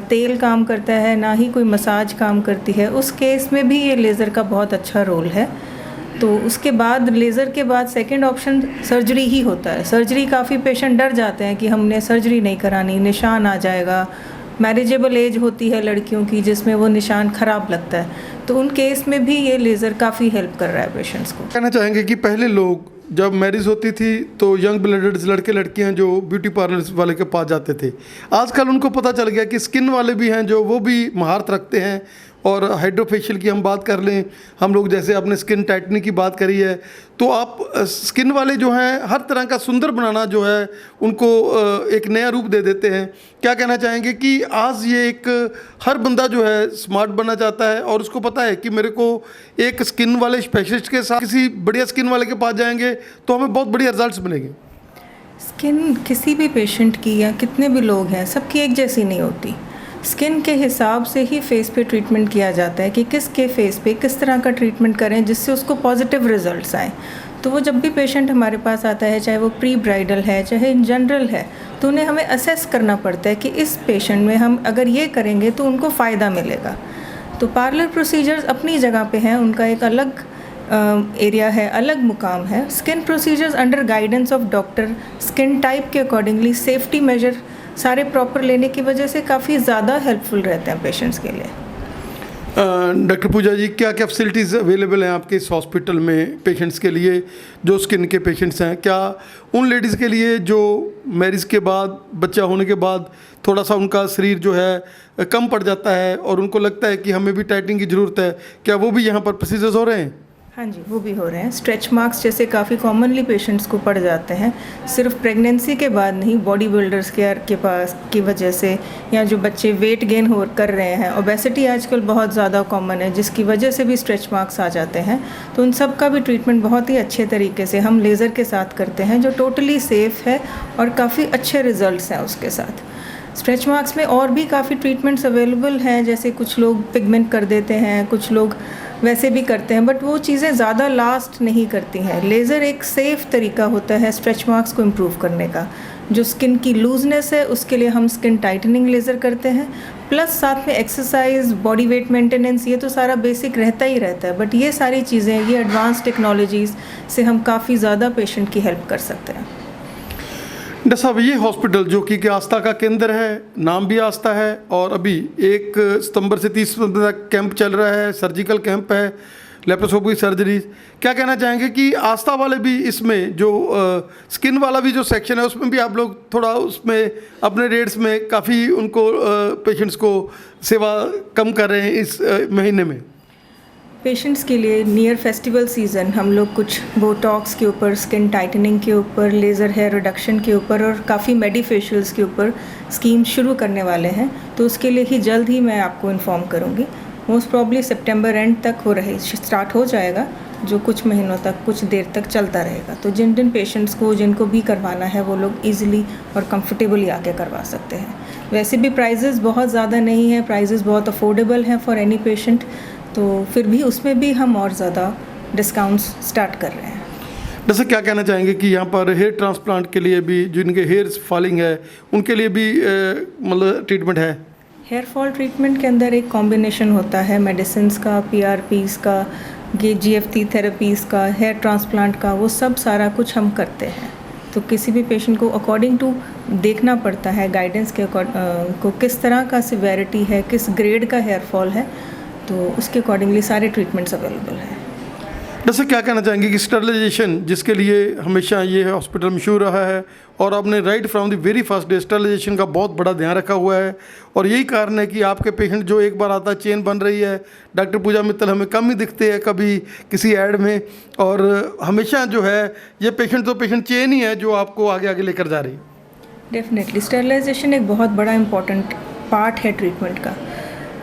तेल काम करता है, ना ही कोई मसाज काम करती है। उस केस में भी ये लेज़र का बहुत अच्छा रोल है। तो उसके बाद लेज़र के बाद सेकंड ऑप्शन सर्जरी ही होता है। सर्जरी काफ़ी पेशेंट डर जाते हैं कि हमने सर्जरी नहीं करानी, निशान आ जाएगा। मैरिजेबल एज होती है लड़कियों की जिसमें वो निशान ख़राब लगता है, तो उन केस में भी ये लेज़र काफ़ी हेल्प कर रहा है पेशेंट्स को। कहना चाहेंगे कि पहले लोग जब मैरिज होती थी तो यंग ब्लडेड लड़के लड़कियां जो ब्यूटी पार्लर वाले के पास जाते थे, आजकल उनको पता चल गया कि स्किन वाले भी हैं जो वो भी महारत रखते हैं। और हाइड्रोफेशियल की हम बात कर लें, हम लोग जैसे आपने स्किन टाइटनिंग की बात करी है, तो आप स्किन वाले जो हैं हर तरह का सुंदर बनाना जो है उनको एक नया रूप दे देते हैं। क्या कहना चाहेंगे कि आज ये एक हर बंदा जो है स्मार्ट बनना चाहता है और उसको पता है कि मेरे को एक स्किन वाले स्पेशलिस्ट के साथ किसी बढ़िया स्किन वाले के पास जाएंगे तो हमें बहुत बढ़िया रिजल्ट्स मिलेंगे। स्किन किसी भी पेशेंट की या कितने भी लोग हैं सबकी एक जैसी नहीं होती। स्किन के हिसाब से ही फेस पे ट्रीटमेंट किया जाता है कि किसके फेस पे किस तरह का ट्रीटमेंट करें जिससे उसको पॉजिटिव रिजल्ट्स आएँ। तो वो जब भी पेशेंट हमारे पास आता है, चाहे वो प्री ब्राइडल है चाहे इन जनरल है, तो उन्हें हमें असेस करना पड़ता है कि इस पेशेंट में हम अगर ये करेंगे तो उनको फ़ायदा मिलेगा। तो पार्लर प्रोसीजर्स अपनी जगह पे हैं, उनका एक अलग एरिया है, अलग मुकाम है। Skin procedures under guidance of doctor, skin type के अकॉर्डिंगली सेफ्टी मेजर सारे प्रॉपर लेने की वजह से काफ़ी ज़्यादा हेल्पफुल रहते हैं पेशेंट्स के लिए। डॉक्टर पूजा जी, क्या क्या फैसिलिटीज़ अवेलेबल हैं आपके इस हॉस्पिटल में पेशेंट्स के लिए जो स्किन के पेशेंट्स हैं? क्या उन लेडीज़ के लिए जो मैरिज के बाद, बच्चा होने के बाद थोड़ा सा उनका शरीर जो है कम पड़ जाता है और उनको लगता है कि हमें भी टाइटनिंग की ज़रूरत है, क्या वो भी यहाँ पर प्रोसीजर्स हो रहे हैं? हाँ जी, वो भी हो रहे हैं। स्ट्रेच मार्क्स जैसे काफ़ी कॉमनली पेशेंट्स को पड़ जाते हैं, सिर्फ प्रेगनेंसी के बाद नहीं, बॉडी बिल्डर्स के पास की वजह से, या जो बच्चे वेट गेन कर रहे हैं, ओबेसिटी आजकल बहुत ज़्यादा कॉमन है जिसकी वजह से भी स्ट्रेच मार्क्स आ जाते हैं। तो उन सब का भी ट्रीटमेंट बहुत ही अच्छे तरीके से हम लेज़र के साथ करते हैं, जो टोटली सेफ़ है और काफ़ी अच्छे रिज़ल्ट्स हैं उसके साथ। स्ट्रेच मार्क्स में और भी काफ़ी ट्रीटमेंट्स अवेलेबल हैं, जैसे कुछ लोग पिगमेंट कर देते हैं, कुछ लोग वैसे भी करते हैं, बट वो चीज़ें ज़्यादा लास्ट नहीं करती हैं। लेज़र एक सेफ़ तरीका होता है स्ट्रेच मार्क्स को इम्प्रूव करने का। जो स्किन की लूजनेस है उसके लिए हम स्किन टाइटनिंग लेज़र करते हैं, प्लस साथ में एक्सरसाइज, बॉडी वेट मेंटेनेंस, ये तो सारा बेसिक रहता ही रहता है, बट ये सारी चीज़ें, ये एडवांस टेक्नोलॉजीज़ से हम काफ़ी ज़्यादा पेशेंट की हेल्प कर सकते हैं। डॉक्टर साहब, ये हॉस्पिटल जो कि आस्था का केंद्र है, नाम भी आस्था है, और अभी 1 सितंबर से 30 सितंबर तक कैंप चल रहा है, सर्जिकल कैंप है, लेप्रोस्कोपी सर्जरी। क्या कहना चाहेंगे कि आस्था वाले भी इसमें जो स्किन वाला भी जो सेक्शन है उसमें भी आप लोग थोड़ा उसमें अपने रेट्स में काफ़ी उनको पेशेंट्स को सेवा कम कर रहे हैं इस महीने में? पेशेंट्स के लिए नियर फेस्टिवल सीज़न हम लोग कुछ बोटॉक्स के ऊपर, स्किन टाइटनिंग के ऊपर, लेज़र हेयर रिडक्शन के ऊपर और काफ़ी मेडिफेशियल्स के ऊपर स्कीम शुरू करने वाले हैं, तो उसके लिए ही जल्द ही मैं आपको इन्फॉर्म करूँगी। मोस्ट प्रॉब्ली सितंबर एंड तक स्टार्ट हो जाएगा, जो कुछ महीनों तक, कुछ देर तक चलता रहेगा। तो जिन पेशेंट्स को जिनको भी करवाना है वो लोग ईजिली और कंफर्टेबली आके करवा सकते हैं। वैसे भी प्राइजेज़ बहुत ज़्यादा नहीं है, प्राइजेज़ बहुत अफोर्डेबल हैं फॉर एनी पेशेंट, तो फिर भी उसमें भी हम और ज़्यादा डिस्काउंट्स स्टार्ट कर रहे हैं। जैसे क्या कहना चाहेंगे कि यहाँ पर हेयर ट्रांसप्लांट के लिए भी, जिनके हेयर्स फॉलिंग है उनके लिए भी मतलब ट्रीटमेंट है? हेयर फॉल ट्रीटमेंट के अंदर एक कॉम्बिनेशन होता है मेडिसिन्स का, PRPs का, GFT थेरेपीज़ का, हेयर ट्रांसप्लांट का, वो सब सारा कुछ हम करते हैं। तो किसी भी पेशेंट को अकॉर्डिंग टू देखना पड़ता है गाइडेंस के को किस तरह का सिवेरिटी है, किस ग्रेड का हेयर फॉल है, तो उसके अकॉर्डिंगली सारे ट्रीटमेंट्स अवेलेबल हैं। जैसे क्या कहना चाहेंगे कि स्टरलाइजेशन, जिसके लिए हमेशा ये हॉस्पिटल मशहूर रहा है और आपने right from the very first day sterilization का बहुत बड़ा ध्यान रखा हुआ है, और यही कारण है कि आपके पेशेंट जो एक बार आता है चेन बन रही है। डॉक्टर पूजा मित्तल हमें कम ही दिखते हैं कभी किसी ऐड में, और हमेशा जो है ये पेशेंट तो पेशेंट चेन ही है जो आपको आगे आगे लेकर जा रही है। डेफिनेटली स्टरलाइजेशन एक बहुत बड़ा इम्पॉर्टेंट पार्ट है ट्रीटमेंट का।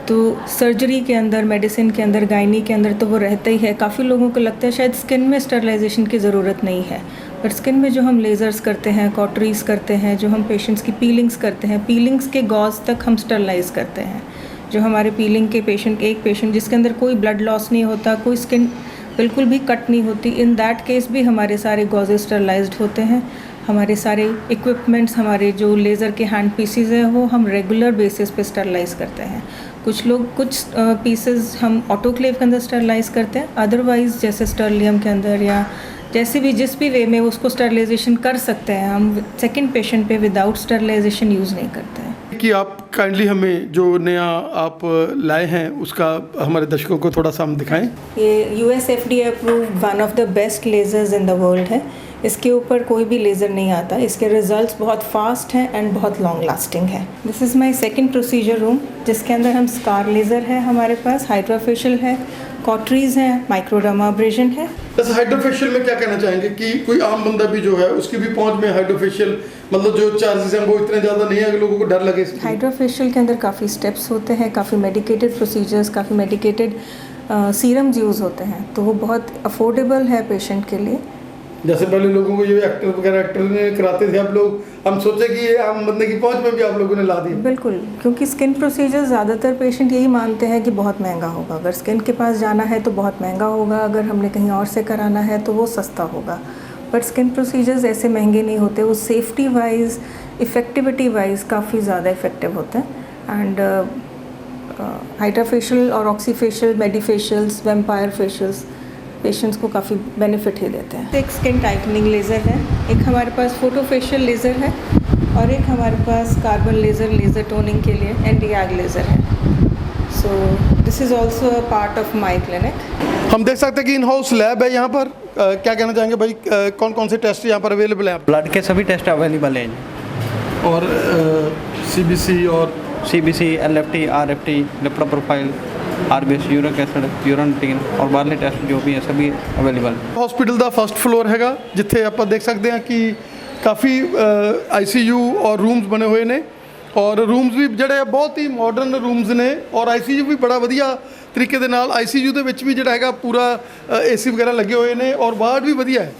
तो सर्जरी के अंदर, मेडिसिन के अंदर, गायनी के अंदर तो वो रहता ही है। काफ़ी लोगों को लगता है शायद स्किन में स्टरलाइजेशन की ज़रूरत नहीं है, पर स्किन में जो हम लेज़र्स करते हैं, कॉटरीज़ करते हैं, जो हम पेशेंट्स की पीलिंग्स करते हैं, पीलिंग्स के गॉज तक हम स्टरलाइज करते हैं। जो हमारे पीलिंग के पेशेंट, एक पेशेंट जिसके अंदर कोई ब्लड लॉस नहीं होता, कोई स्किन बिल्कुल भी कट नहीं होती, इन दैट केस भी हमारे सारे गॉजेस स्टरलाइज्ड होते हैं। हमारे सारे इक्विपमेंट्स, हमारे जो लेज़र के हैंड पीसेस हैं वो हम रेगुलर बेसिस पे स्टरलाइज करते हैं। कुछ लोग कुछ पीसेस हम ऑटोक्लेव के अंदर स्टरलाइज करते हैं, अदरवाइज़ जैसे स्टरलियम के अंदर या जैसे भी जिस भी वे में उसको स्टरलाइजेशन कर सकते हैं। हम सेकंड पेशेंट पे विदाउट स्टरलाइजेशन यूज़ नहीं करते हैं। कि आप काइंडली हमें जो नया आप लाए हैं उसका हमारे दर्शकों को थोड़ा सा हम दिखाएं। ये US FDA approved one of the best lasers in the world है। इसके ऊपर कोई भी लेज़र नहीं आता। इसके रिजल्ट्स बहुत फास्ट हैं एंड बहुत लॉन्ग लास्टिंग है। This is my second procedure room, जिसके अंदर हम स्कार लेज़र है हमारे पास, हाइड्रोफेशियल है, कॉटरीज हैं, माइक्रोडर्माब्रेशन है। जैसे हाइड्रोफेशियल में क्या कहना चाहेंगे कि कोई आम बंदा भी जो है उसकी भी पहुंच में हाइड्रोफेशियल मतलब जो चार्जेस हैं वो इतने ज़्यादा नहीं है अगर लोगों को डर लगे? हाइड्रोफेशियल के अंदर काफ़ी स्टेप्स होते हैं, काफ़ी मेडिकेटेड प्रोसीजर्स, काफ़ी मेडिकेटेड सीरम्स यूज़ होते हैं, तो वो बहुत अफोर्डेबल है पेशेंट के लिए। जैसे पहले लोगों को ये एक्टर वगैरह एक्टर ने कराते थे, आप लोग हम सोचे कि ये आम बंदे की पहुंच में भी आप लोगों ने ला दी। बिल्कुल, क्योंकि स्किन प्रोसीजर ज़्यादातर पेशेंट यही मानते हैं कि बहुत महंगा होगा। अगर स्किन के पास जाना है तो बहुत महंगा होगा, अगर हमने कहीं और से कराना है तो वो सस्ता होगा। बट स्किन प्रोसीजर्स ऐसे महंगे नहीं होते, वो सेफ्टी वाइज, इफ़ेक्टिविटी वाइज काफ़ी ज़्यादा इफ़ेक्टिव होते हैं। एंड हाइड्रोफेशियल और ऑक्सीफेशियल, मेडिफेशियल्स, वेम्पायर फेशियल्स पेशेंट्स को काफ़ी बेनिफिट ही देते हैं। एक स्किन टाइटनिंग लेज़र है, एक हमारे पास फोटोफेशियल लेज़र है, और एक हमारे पास कार्बन लेज़र, लेज़र टोनिंग के लिए एंटीआग लेज़र है। So this is also a part of my clinic. हम देख सकते हैं कि इन हाउस लैब है यहाँ पर। क्या कहना चाहेंगे भाई, कौन कौन से टेस्ट यहाँ पर अवेलेबल हैं? ब्लड के सभी टेस्ट अवेलेबल हैं, और CBC और CBC, LFT, RFT, lipid profile, RBC, uric acid, urine और बारले टेस्ट जो भी है सभी अवेलेबल। हॉस्पिटल ਦਾ फर्स्ट फ्लोर हैगा, जिथे आप देख सकते हैं कि काफ़ी ICU और रूम्स बने हुए ने, और रूम्स भी ਜਿਹੜੇ ਬਹੁਤ ਹੀ ਮਾਡਰਨ रूम्स ने, और ICU भी बड़ा ਵਧੀਆ ਤਰੀਕੇ ਦੇ ਨਾਲ ICU ਦੇ ਵਿੱਚ ਵੀ ਜਿਹੜਾ ਹੈਗਾ ਪੂਰਾ AC ਵਗੈਰਾ ਲੱਗੇ ਹੋਏ ਨੇ, और ਵਾਰਡ ਵੀ ਵਧੀਆ ਹੈ।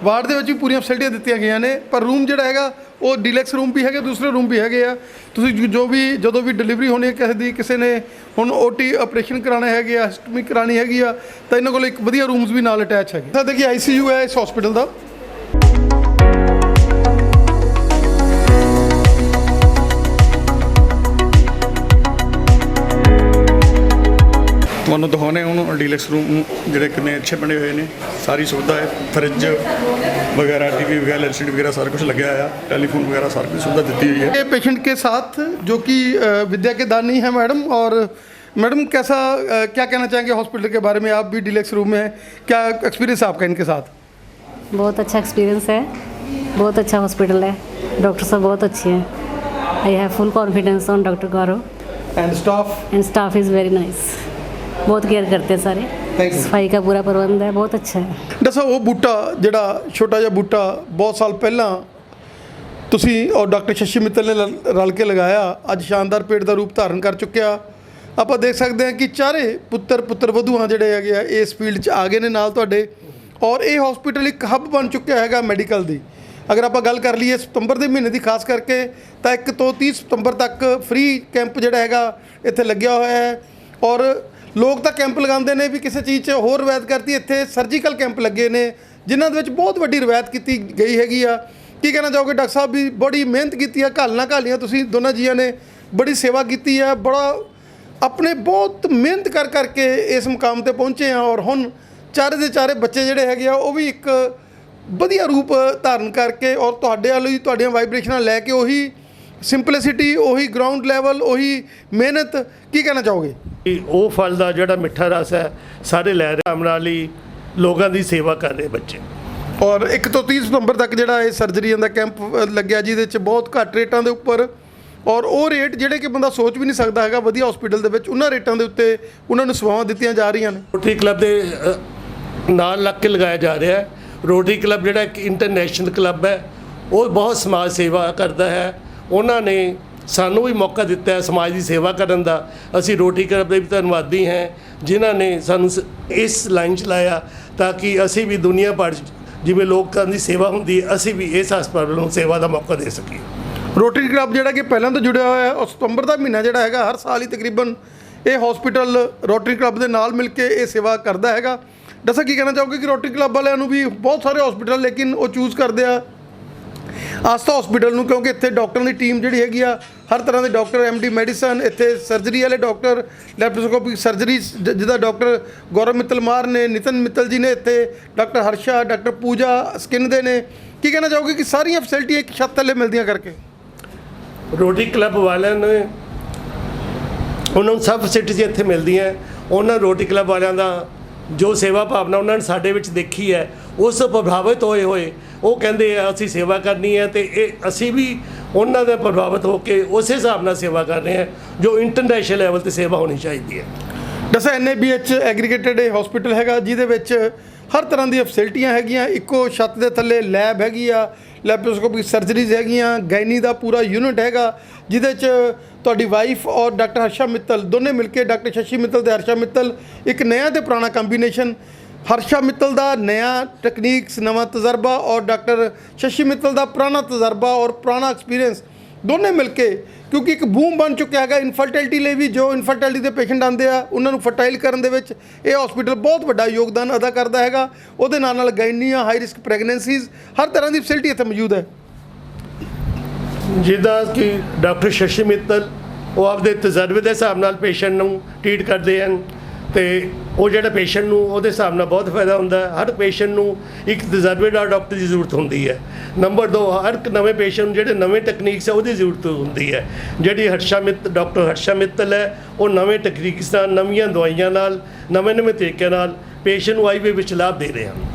ਵਾਰਡ ਦੇ ਵਿੱਚ ਵੀ ਪੂਰੀਆਂ ਫੈਸਿਲਿਟੀਆਂ ਦਿੱਤੀਆਂ ਗਈਆਂ ਨੇ, ਪਰ रूम ਜਿਹੜਾ ਹੈਗਾ ਉਹ ਡੀਲੈਕਸ ਰੂਮ ਵੀ ਹੈਗੇ, ਦੂਸਰੇ ਰੂਮ ਵੀ ਹੈਗੇ ਆ। ਤੁਸੀਂ ਜੋ ਵੀ ਜਦੋਂ ਵੀ ਡਿਲੀਵਰੀ ਹੋਣੀ ਹੈ ਕਿਸੇ ਦੀ, ਕਿਸੇ ਨੇ ਹੁਣ OT ਆਪਰੇਸ਼ਨ ਕਰਾਉਣੇ ਹੈਗੇ ਆ, ਹਿਸਟਮੀ ਕਰਾਉਣੀ ਹੈਗੀ ਆ, ਤਾਂ ਇਹਨਾਂ ਕੋਲ ਇੱਕ ਵਧੀਆ ਰੂਮਸ ਵੀ ਨਾਲ ਅਟੈਚ ਹੈਗੇ। ਤਾਂ ਦੇਖिए ICU ਹੈ ਇਸ ਹਸਪੀਟਲ ਦਾ। ਤੁਹਾਨੂੰ ਦਿਖਾਉਂਦੇ ਹੁਣ ਡੀਲੈਕਸ ਰੂਮ ਜਿਹੜੇ ਕਿੰਨੇ ਅੱਛੇ ਬਣੇ ਹੋਏ ਨੇ। ਸਾਰੀ ਸੁਵਿਧਾ ਹੈ, ਫਰਿੱਜ वगैरह, TV वगैरह, LCD वगैरह सारा कुछ लगे आया, टेलीफोन वगैरह सारी कुछ सुविधा दी हुई है। ये पेशेंट के साथ जो कि विद्या के दानी है मैडम, और मैडम कैसा क्या कहना चाहेंगे हॉस्पिटल के बारे में? आप भी डीलक्स रूम में हैं, क्या एक्सपीरियंस है आपका इनके साथ? बहुत अच्छा एक्सपीरियंस है, बहुत अच्छा हॉस्पिटल है, डॉक्टर साहब बहुत अच्छे हैं। I have full confidence on doctor Gaurav and staff is very nice, बहुत केयर करते हैं सारे। Thank you. सफाई का पूरा प्रबंध है, बहुत अच्छा है। ਦੱਸੋ ਉਹ ਬੂਟਾ ਜਿਹੜਾ ਛੋਟਾ ਜਿਹਾ ਬੂਟਾ ਬਹੁਤ ਸਾਲ ਪਹਿਲਾਂ ਤੁਸੀਂ ਔਰ ਡਾਕਟਰ ਸ਼ਸ਼ੀ ਮਿੱਤਲ ਨੇ ਰਲ ਕੇ ਲਗਾਇਆ, ਅੱਜ ਸ਼ਾਨਦਾਰ ਪੇੜ ਦਾ ਰੂਪ ਧਾਰਨ ਕਰ ਚੁੱਕਿਆ। ਆਪਾਂ ਦੇਖ ਸਕਦੇ ਹਾਂ ਕਿ ਚਾਰੇ ਪੁੱਤਰ ਵਧੂਆਂ ਜਿਹੜੇ ਹੈਗੇ ਆ ਇਸ ਫੀਲਡ 'ਚ ਆ ਗਏ ਨੇ ਨਾਲ ਤੁਹਾਡੇ, ਔਰ ਇਹ ਹਸਪੀਟਲ ਇੱਕ ਹੱਬ ਬਣ ਚੁੱਕਿਆ ਹੈਗਾ ਮੈਡੀਕਲ ਦੀ। ਅਗਰ ਆਪਾਂ ਗੱਲ ਕਰ ਲਈਏ ਸਤੰਬਰ ਦੇ ਮਹੀਨੇ ਦੀ ਖਾਸ ਕਰਕੇ, ਤਾਂ 1 ਤੋਂ 30 ਸਤੰਬਰ ਤੱਕ ਫ੍ਰੀ ਕੈਂਪ ਜਿਹੜਾ ਹੈਗਾ ਇੱਥੇ ਲੱਗਿਆ ਹੋਇਆ ਹੈ। ਔਰ ਲੋਕ ਤਾਂ ਕੈਂਪ ਲਗਾਉਂਦੇ ਨੇ ਵੀ ਕਿਸੇ ਚੀਜ਼ 'ਚ ਹੋਰ ਰਵਾਇਤ ਕਰਤੀ, ਇੱਥੇ ਸਰਜੀਕਲ ਕੈਂਪ ਲੱਗੇ ਨੇ ਜਿਨ੍ਹਾਂ ਦੇ ਵਿੱਚ ਬਹੁਤ ਵੱਡੀ ਰਵਾਇਤ ਕੀਤੀ ਗਈ ਹੈਗੀ ਆ। ਕੀ ਕਹਿਣਾ ਚਾਹੋਗੇ? ਡਾਕਟਰ ਸਾਹਿਬ ਵੀ ਬੜੀ ਮਿਹਨਤ ਕੀਤੀ ਆ, ਘਾਲੀਆਂ ਤੁਸੀਂ ਦੋਨਾਂ ਜੀਆਂ ਨੇ ਬੜੀ ਸੇਵਾ ਕੀਤੀ ਆ, ਬੜਾ ਆਪਣੇ ਬਹੁਤ ਮਿਹਨਤ ਕਰਕੇ ਇਸ ਮੁਕਾਮ ਤੇ ਪਹੁੰਚੇ ਆ। ਔਰ ਹੁਣ ਚਾਰੇ ਦੇ ਚਾਰੇ ਬੱਚੇ ਜਿਹੜੇ ਹੈਗੇ ਆ ਉਹ ਵੀ ਇੱਕ ਵਧੀਆ ਰੂਪ ਧਾਰਨ ਕਰਕੇ ਔਰ ਤੁਹਾਡੇ ਵੱਲੋਂ ਹੀ ਤੁਹਾਡੀਆਂ ਵਾਈਬ੍ਰੇਸ਼ਨਾਂ ਲੈ ਕੇ ਉਹੀ ਸਿੰਪਲਿਸਿਟੀ, ਉਹੀ ਗਰਾਊਂਡ ਲੈਵਲ, ਉਹੀ ਮਿਹਨਤ, ਕੀ ਕਹਿਣਾ ਚਾਹੋਗੇ? ਉਹ ਫਲ ਦਾ ਜਿਹੜਾ ਮਿੱਠਾ ਰਸ ਹੈ ਸਾਰੇ ਲੈ ਰਹੇ, ਆਮ ਨਾਲ ਹੀ ਲੋਕਾਂ ਦੀ ਸੇਵਾ ਕਰ ਰਹੇ ਬੱਚੇ। ਔਰ 1 ਤੋਂ 30 ਸਤੰਬਰ ਤੱਕ ਜਿਹੜਾ ਇਹ ਸਰਜਰੀਆਂ ਦਾ ਕੈਂਪ ਲੱਗਿਆ, ਜਿਹਦੇ 'ਚ ਬਹੁਤ ਘੱਟ ਰੇਟਾਂ ਦੇ ਉੱਪਰ, ਔਰ ਉਹ ਰੇਟ ਜਿਹੜੇ ਕਿ ਬੰਦਾ ਸੋਚ ਵੀ ਨਹੀਂ ਸਕਦਾ ਹੈਗਾ ਵਧੀਆ ਹਸਪੀਟਲ ਦੇ ਵਿੱਚ, ਉਹਨਾਂ ਰੇਟਾਂ ਦੇ ਉੱਤੇ ਉਹਨਾਂ ਨੂੰ ਸੇਵਾਵਾਂ ਦਿੱਤੀਆਂ ਜਾ ਰਹੀਆਂ ਨੇ। ਰੋਟਰੀ ਕਲੱਬ ਦੇ ਨਾਲ ਲੱਗ ਕੇ ਲਗਾਇਆ ਜਾ ਰਿਹਾ ਹੈ। ਰੋਟਰੀ ਕਲੱਬ ਜਿਹੜਾ ਇੱਕ ਇੰਟਰਨੈਸ਼ਨਲ ਕਲੱਬ ਹੈ, ਉਹ ਬਹੁਤ ਸਮਾਜ ਸੇਵਾ ਕਰਦਾ ਹੈ। ਉਹਨਾਂ ਨੇ ਸਾਨੂੰ ਵੀ ਮੌਕਾ ਦਿੱਤਾ ਹੈ ਸਮਾਜ ਦੀ ਸੇਵਾ ਕਰਨ ਦਾ। ਅਸੀਂ ਰੋਟਰੀ ਕਲੱਬ ਦੇ ਵੀ ਧੰਨਵਾਦੀ ਹਾਂ ਜਿਨ੍ਹਾਂ ਨੇ ਸਾਨੂੰ ਇਸ ਲਾਈਨ 'ਚ ਲਾਇਆ, ਤਾਂ ਕਿ ਅਸੀਂ ਵੀ ਦੁਨੀਆ ਭਰ ਜਿਵੇਂ ਲੋਕਾਂ ਦੀ ਸੇਵਾ ਹੁੰਦੀ ਹੈ, ਅਸੀਂ ਵੀ ਇਸ ਹਸਪਤਾਲ ਨੂੰ ਸੇਵਾ ਦਾ ਮੌਕਾ ਦੇ ਸਕੀਏ। ਰੋਟਰੀ ਕਲੱਬ ਜਿਹੜਾ ਕਿ ਪਹਿਲਾਂ ਤੋਂ ਜੁੜਿਆ ਹੋਇਆ ਹੈ, ਔਰ ਸਤੰਬਰ ਦਾ ਮਹੀਨਾ ਜਿਹੜਾ ਹੈਗਾ ਹਰ ਸਾਲ ਹੀ ਤਕਰੀਬਨ ਇਹ ਹਸਪੀਟਲ ਰੋਟਰੀ ਕਲੱਬ ਦੇ ਨਾਲ ਮਿਲ ਕੇ ਇਹ ਸੇਵਾ ਕਰਦਾ ਹੈਗਾ। ਦੱਸੋ ਕੀ ਕਹਿਣਾ ਚਾਹੋਗੇ ਕਿ ਰੋਟਰੀ ਕਲੱਬ ਵਾਲਿਆਂ ਨੂੰ ਵੀ ਬਹੁਤ ਸਾਰੇ ਹਸਪੀਟਲ ਲੇਕਿਨ ਉਹ ਚੂਜ਼ ਕਰਦੇ ਆ ਆਸਥਾ ਹਸਪੀਟਲ ਨੂੰ, ਕਿਉਂਕਿ ਇੱਥੇ ਡਾਕਟਰਾਂ ਦੀ ਟੀਮ ਜਿਹੜੀ ਹੈਗੀ ਆ, ਹਰ ਤਰ੍ਹਾਂ ਦੇ ਡਾਕਟਰ, MD ਮੈਡੀਸਨ, ਇੱਥੇ ਸਰਜਰੀ ਵਾਲੇ ਡਾਕਟਰ, ਲੈਪਰੋਸਕੋਪਿਕ ਸਰਜਰੀ ਜਿਹਦਾ ਡਾਕਟਰ ਗੌਰਵ ਮਿੱਤਲ ਮਾਰ ਨੇ, ਨਿਤਨ ਮਿੱਤਲ ਜੀ ਨੇ, ਇੱਥੇ ਡਾਕਟਰ ਹਰਸ਼ਾ, ਡਾਕਟਰ ਪੂਜਾ ਸਕਿਨ ਦੇ ਨੇ। ਕੀ ਕਹਿਣਾ ਚਾਹੋਗੇ ਕਿ ਸਾਰੀਆਂ ਫੈਸਿਲਿਟੀਆਂ ਇੱਕ ਛੱਤ ਥੱਲੇ ਮਿਲਦੀਆਂ ਕਰਕੇ? ਰੋਟਰੀ ਕਲੱਬ ਵਾਲਿਆਂ ਨੇ ਉਹਨਾਂ ਨੂੰ ਸਭ ਫੈਸਿਲਿਟੀਆਂ ਇੱਥੇ ਮਿਲਦੀਆਂ। ਉਹਨਾਂ ਰੋਟਰੀ ਕਲੱਬ ਵਾਲਿਆਂ ਦਾ ਜੋ ਸੇਵਾ ਭਾਵਨਾ ਉਹਨਾਂ ਨੇ ਸਾਡੇ ਵਿੱਚ ਦੇਖੀ ਹੈ, ਉਸ ਤੋਂ ਪ੍ਰਭਾਵਿਤ ਹੋਏ ਉਹ ਕਹਿੰਦੇ ਆ ਅਸੀਂ ਸੇਵਾ ਕਰਨੀ ਹੈ, ਤੇ ਇਹ ਅਸੀਂ ਵੀ ਉਹਨਾਂ ਦੇ ਪ੍ਰਭਾਵਿਤ ਹੋ ਕੇ ਉਸੇ ਹਿਸਾਬ ਨਾਲ ਸੇਵਾ ਕਰ ਰਹੇ ਹਾਂ ਜੋ ਇੰਟਰਨੈਸ਼ਨਲ ਲੈਵਲ 'ਤੇ ਸੇਵਾ ਹੋਣੀ ਚਾਹੀਦੀ ਹੈ। ਦੱਸਿਆ NABH ਐਗਰੀਗੇਟਡ ਇਹ ਹਸਪੀਟਲ ਹੈਗਾ ਜਿਹਦੇ ਵਿੱਚ ਹਰ ਤਰ੍ਹਾਂ ਦੀਆਂ ਫੈਸਿਲਿਟੀਆਂ ਹੈਗੀਆਂ, ਇੱਕੋ ਛੱਤ ਦੇ ਥੱਲੇ ਲੈਬ ਹੈਗੀ ਆ, ਲੈਪਰੋਸਕੋਪਿਕ ਸਰਜਰੀਜ਼ ਹੈਗੀਆਂ, ਗਾਇਨੀ ਦਾ ਪੂਰਾ ਯੂਨਿਟ ਹੈਗਾ ਜਿਹਦੇ 'ਚ ਤੁਹਾਡੀ ਵਾਈਫ ਔਰ ਡਾਕਟਰ ਹਰਸ਼ਾ ਮਿੱਤਲ ਦੋਨੇ ਮਿਲ ਕੇ, ਡਾਕਟਰ ਸ਼ਸ਼ੀ ਮਿੱਤਲ ਤੇ ਹਰਸ਼ਾ ਮਿੱਤਲ, ਇੱਕ ਨया ਤੇ ਪੁਰਾਣਾ ਕੰਬੀਨੇਸ਼ਨ, ਹਰਸ਼ਾ ਮਿੱਤਲ ਦਾ ਨया ਟੈਕਨੀਕਸ, ਨਵਾਂ ਤਜਰਬਾ, ਔਰ ਡਾਕਟਰ ਸ਼ਸ਼ੀ ਮਿੱਤਲ ਦਾ ਪੁਰਾਣਾ ਤਜਰਬਾ ਔਰ ਪੁਰਾਣਾ ਐਕਸਪੀਰੀਅੰਸ ਦੋਨੇ ਮਿਲ ਕੇ, ਕਿਉਂਕਿ ਇੱਕ ਬੂਮ ਬਣ ਚੁੱਕਿਆ ਹੈਗਾ ਇਨਫਰਟਿਲਿਟੀ ਲਈ ਵੀ। ਜੋ ਇਨਫਰਟਿਲਿਟੀ ਦੇ ਪੇਸ਼ੈਂਟ ਆਉਂਦੇ ਆ ਉਹਨਾਂ ਨੂੰ ਫਰਟਾਈਲ ਕਰਨ ਦੇ ਵਿੱਚ ਇਹ ਹਸਪੀਟਲ ਬਹੁਤ ਵੱਡਾ ਯੋਗਦਾਨ ਅਦਾ ਕਰਦਾ ਹੈਗਾ। ਉਹਦੇ ਨਾਲ ਗਾਇਨੀਆਂ, ਹਾਈ ਰਿਸਕ ਪ੍ਰੈਗਨੈਂਸੀਜ਼, ਹਰ ਤਰ੍ਹਾਂ ਦੀ ਫੈਸਿਲਿਟੀ ਇੱਥੇ ਮੌਜੂਦ ਹੈ। ਜਿੱਦਾਂ ਕਿ ਡਾਕਟਰ ਸ਼ਸ਼ੀ ਮਿੱਤਲ ਉਹ ਆਪਦੇ ਤਜਰਬੇ ਦੇ ਹਿਸਾਬ ਨਾਲ ਪੇਸ਼ੈਂਟ ਨੂੰ ਟ੍ਰੀਟ ਕਰਦੇ ਹਨ, ਤੇ ਉਹ ਜਿਹੜਾ ਪੇਸ਼ੈਂਟ ਨੂੰ ਉਹਦੇ ਹਿਸਾਬ ਨਾਲ ਬਹੁਤ ਫਾਇਦਾ ਹੁੰਦਾ ਹੈ। ਹਰ ਪੇਸ਼ੈਂਟ ਨੂੰ ਇੱਕ ਤਜਰਬੇਦਾਰ ਡਾਕਟਰ ਦੀ ਜ਼ਰੂਰਤ ਹੁੰਦੀ ਹੈ। ਨੰਬਰ 2, ਹਰ ਇੱਕ ਨਵੇਂ ਪੇਸ਼ੈਂਟ ਨੂੰ ਜਿਹੜੇ ਨਵੇਂ ਟੈਕਨੀਕਸ ਹੈ ਉਹਦੀ ਜ਼ਰੂਰਤ ਹੁੰਦੀ ਹੈ। ਜਿਹੜੀ ਡਾਕਟਰ ਹਰਸ਼ਾ ਮਿੱਤਲ ਹੈ, ਉਹ ਨਵੇਂ ਟੈਕਨੀਕਸ ਨਾਲ, ਨਵੀਆਂ ਦਵਾਈਆਂ ਨਾਲ, ਨਵੇਂ ਤਰੀਕਿਆਂ ਨਾਲ ਪੇਸ਼ੈਂਟ ਨੂੰ IVF ਵਿੱਚ ਲਾਭ ਦੇ ਰਹੇ ਹਨ।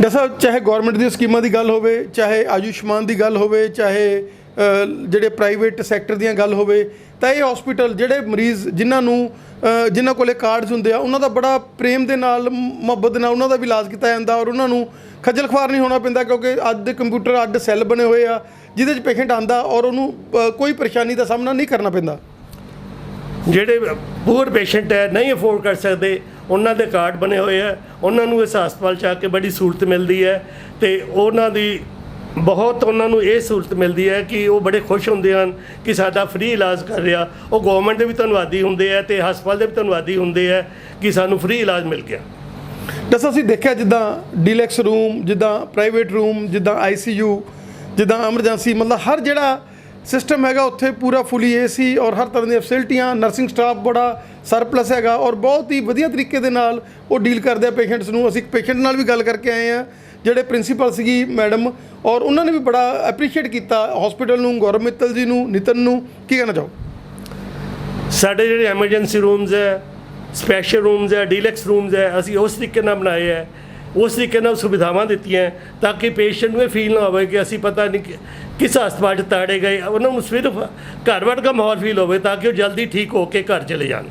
ਦੱਸੋ, ਚਾਹੇ ਗੌਰਮੈਂਟ ਦੀਆਂ ਸਕੀਮਾਂ ਦੀ ਗੱਲ ਹੋਵੇ, ਚਾਹੇ ਆਯੁਸ਼ਮਾਨ ਦੀ ਗੱਲ ਹੋਵੇ, ਚਾਹੇ ਜਿਹੜੇ ਪ੍ਰਾਈਵੇਟ ਸੈਕਟਰ ਦੀਆਂ ਗੱਲ ਹੋਵੇ, ਤਾਂ ਇਹ ਹਸਪੀਟਲ ਜਿਹੜੇ ਮਰੀਜ਼ ਜਿਨ੍ਹਾਂ ਕੋਲੇ ਕਾਰਡਸ ਹੁੰਦੇ ਆ ਉਹਨਾਂ ਦਾ ਬੜਾ ਪ੍ਰੇਮ ਦੇ ਨਾਲ, ਮੁਹੱਬਤ ਦੇ ਨਾਲ ਉਹਨਾਂ ਦਾ ਵੀ ਇਲਾਜ ਕੀਤਾ ਜਾਂਦਾ, ਔਰ ਉਹਨਾਂ ਨੂੰ ਖੱਜਲ ਖੁਆਰ ਨਹੀਂ ਹੋਣਾ ਪੈਂਦਾ, ਕਿਉਂਕਿ ਅੱਜ ਦੇ ਕੰਪਿਊਟਰ ਅੱਡ ਸੈੱਲ ਬਣੇ ਹੋਏ ਆ ਜਿਹਦੇ 'ਚ ਪੇਸ਼ੈਂਟ ਆਉਂਦਾ ਔਰ ਉਹਨੂੰ ਕੋਈ ਪਰੇਸ਼ਾਨੀ ਦਾ ਸਾਹਮਣਾ ਨਹੀਂ ਕਰਨਾ ਪੈਂਦਾ। ਜਿਹੜੇ ਪੂਅਰ ਪੇਸ਼ੈਂਟ ਹੈ, ਨਹੀਂ ਅਫੋਰਡ ਕਰ ਸਕਦੇ, ਉਹਨਾਂ ਦੇ ਕਾਰਡ ਬਣੇ ਹੋਏ ਆ, ਉਹਨਾਂ ਨੂੰ ਇਸ ਹਸਪਤਾਲ 'ਚ ਆ ਕੇ ਬੜੀ ਸਹੂਲਤ ਮਿਲਦੀ ਹੈ, ਤੇ ਉਹਨਾਂ ਦੀ ਬਹੁਤ ਉਹਨਾਂ ਨੂੰ ਇਹ ਸਹੂਲਤ ਮਿਲਦੀ ਹੈ ਕਿ ਉਹ ਬੜੇ ਖੁਸ਼ ਹੁੰਦੇ ਹਨ ਕਿ ਸਾਡਾ ਫ੍ਰੀ ਇਲਾਜ ਕਰ ਰਿਹਾ। ਉਹ ਗਵਰਨਮੈਂਟ ਦੇ ਵੀ ਧੰਨਵਾਦੀ ਹੁੰਦੇ ਆ ਤੇ ਹਸਪਤਾਲ ਦੇ ਵੀ ਧੰਨਵਾਦੀ ਹੁੰਦੇ ਆ ਕਿ ਸਾਨੂੰ ਫ੍ਰੀ ਇਲਾਜ ਮਿਲ ਗਿਆ। ਦੱਸੋ, ਅਸੀਂ ਦੇਖਿਆ ਜਿੱਦਾਂ ਡੀਲੈਕਸ ਰੂਮ, ਜਿੱਦਾਂ ਪ੍ਰਾਈਵੇਟ ਰੂਮ, ਜਿੱਦਾਂ ICU, ਜਿੱਦਾਂ ਐਮਰਜੈਂਸੀ, ਮਤਲਬ ਹਰ ਜਿਹੜਾ ਸਿਸਟਮ ਹੈਗਾ ਉੱਥੇ ਪੂਰਾ ਫੁੱਲੀ AC ਔਰ ਹਰ ਤਰ੍ਹਾਂ ਦੀਆਂ ਫੈਸਿਲਿਟੀਆਂ, ਨਰਸਿੰਗ ਸਟਾਫ ਬੜਾ ਸਰਪਲਸ ਹੈਗਾ ਔਰ ਬਹੁਤ ਹੀ ਵਧੀਆ ਤਰੀਕੇ ਦੇ ਨਾਲ ਉਹ ਡੀਲ ਕਰਦੇ ਆ ਪੇਸ਼ੈਂਟਸ ਨੂੰ। ਅਸੀਂ ਇੱਕ ਪੇਸ਼ੈਂਟ ਨਾਲ ਵੀ ਗੱਲ ਕਰਕੇ ਆਏ ਆ ਜਿਹੜੇ ਪ੍ਰਿੰਸੀਪਲ ਸੀਗੀ ਮੈਡਮ, ਔਰ ਉਹਨਾਂ ਨੇ ਵੀ ਬੜਾ ਐਪਰੀਸ਼ੀਏਟ ਕੀਤਾ ਹਸਪੀਟਲ ਨੂੰ, ਗੌਰਵ ਮਿੱਤਲ ਜੀ ਨੂੰ, ਨਿਤਨ ਨੂੰ। ਕੀ ਕਹਿਣਾ ਚਾਹੋ? ਸਾਡੇ ਜਿਹੜੇ ਐਮਰਜੈਂਸੀ ਰੂਮਸ ਹੈ, ਸਪੈਸ਼ਲ ਰੂਮਸ ਹੈ, ਡੀਲੈਕਸ ਰੂਮਸ ਹੈ, ਅਸੀਂ ਉਸ ਤਰੀਕੇ ਨਾਲ ਬਣਾਏ ਹੈ, ਉਸ ਤਰੀਕੇ ਨਾਲ ਸੁਵਿਧਾਵਾਂ ਦਿੱਤੀਆਂ ਤਾਂ ਕਿ ਪੇਸ਼ੈਂਟ ਨੂੰ ਇਹ ਫੀਲ ਨਾ ਹੋਵੇ ਕਿ ਅਸੀਂ ਪਤਾ ਨਹੀਂ ਕਿਸ ਹਸਪਤਾਲ 'ਚ ਤਾੜੇ ਗਏ। ਉਹਨਾਂ ਨੂੰ ਸਿਰਫ ਘਰ ਵਰਗਾ ਮਾਹੌਲ ਫੀਲ ਹੋਵੇ ਤਾਂ ਕਿ ਉਹ ਜਲਦੀ ਠੀਕ ਹੋ ਕੇ ਘਰ ਚਲੇ ਜਾਣ।